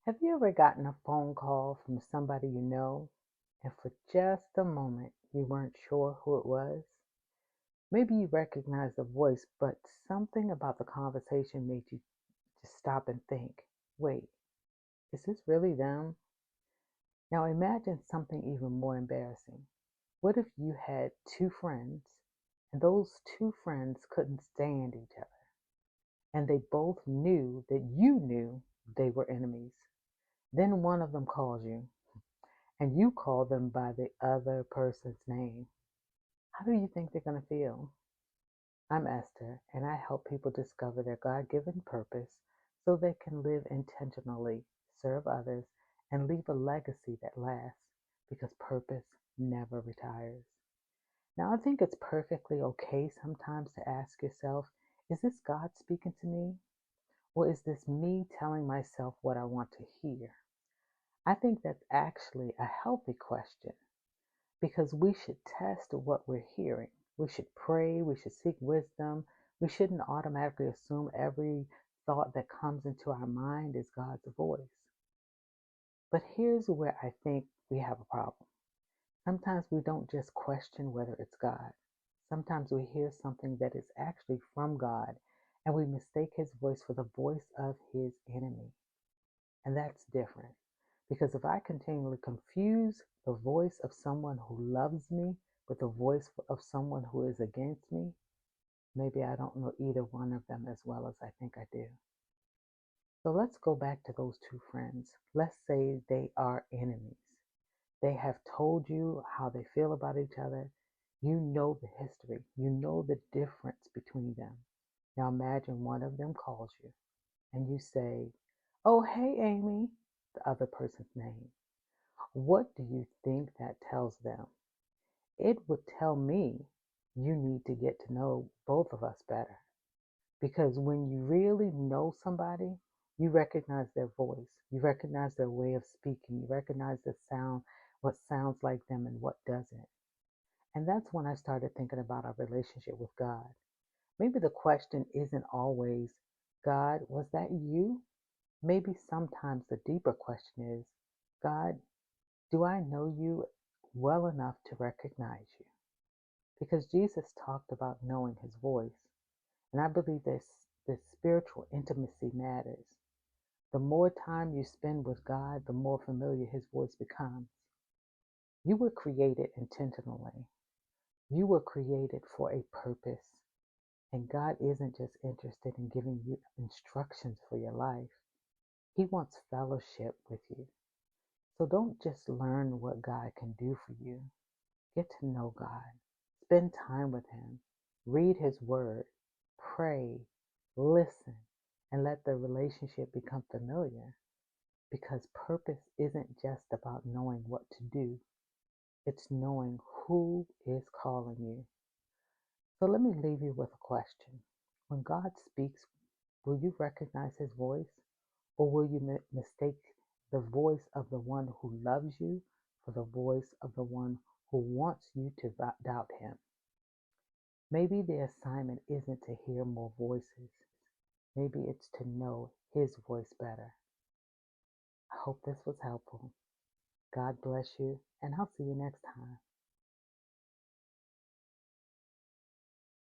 Have you ever gotten a phone call from somebody you know, and for just a moment you weren't sure who it was? Maybe you recognized the voice, but something about the conversation made you just stop and think, wait, is this really them? Now imagine something even more embarrassing. What if you had two friends, and those two friends couldn't stand each other, and they both knew that you knew they were enemies? Then one of them calls you and you call them by the other person's name. How do you think they're going to feel? I'm Esther, and I help people discover their God given purpose so they can live intentionally, serve others, and leave a legacy that lasts because purpose never retires. Now, I think it's perfectly okay sometimes to ask yourself, is this God speaking to me? Or is this me telling myself what I want to hear? I think that's actually a healthy question because we should test what we're hearing. We should pray, we should seek wisdom. We shouldn't automatically assume every thought that comes into our mind is God's voice. But here's where I think we have a problem. Sometimes we don't just question whether it's God. Sometimes we hear something that is actually from God and we mistake his voice for the voice of his enemy. And that's different. Because if I continually confuse the voice of someone who loves me with the voice of someone who is against me, maybe I don't know either one of them as well as I think I do. So let's go back to those two friends. Let's say they are enemies. They have told you how they feel about each other. You know the history. You know the difference between them. Now imagine one of them calls you and you say, "Oh, hey, Amy," the other person's name. What do you think that tells them? It would tell me you need to get to know both of us better. Because when you really know somebody, you recognize their voice, you recognize their way of speaking, you recognize the sound, what sounds like them and what doesn't. And that's when I started thinking about our relationship with God. Maybe the question isn't always, God, was that you? Maybe sometimes the deeper question is, God, do I know you well enough to recognize you? Because Jesus talked about knowing his voice. And I believe this spiritual intimacy matters. The more time you spend with God, the more familiar his voice becomes. You were created intentionally. You were created for a purpose. And God isn't just interested in giving you instructions for your life. He wants fellowship with you. So don't just learn what God can do for you. Get to know God. Spend time with him. Read his word. Pray. Listen. And let the relationship become familiar. Because purpose isn't just about knowing what to do. It's knowing who is calling you. So let me leave you with a question. When God speaks, will you recognize his voice? Or will you mistake the voice of the one who loves you for the voice of the one who wants you to doubt him? Maybe the assignment isn't to hear more voices. Maybe it's to know his voice better. I hope this was helpful. God bless you, and I'll see you next time.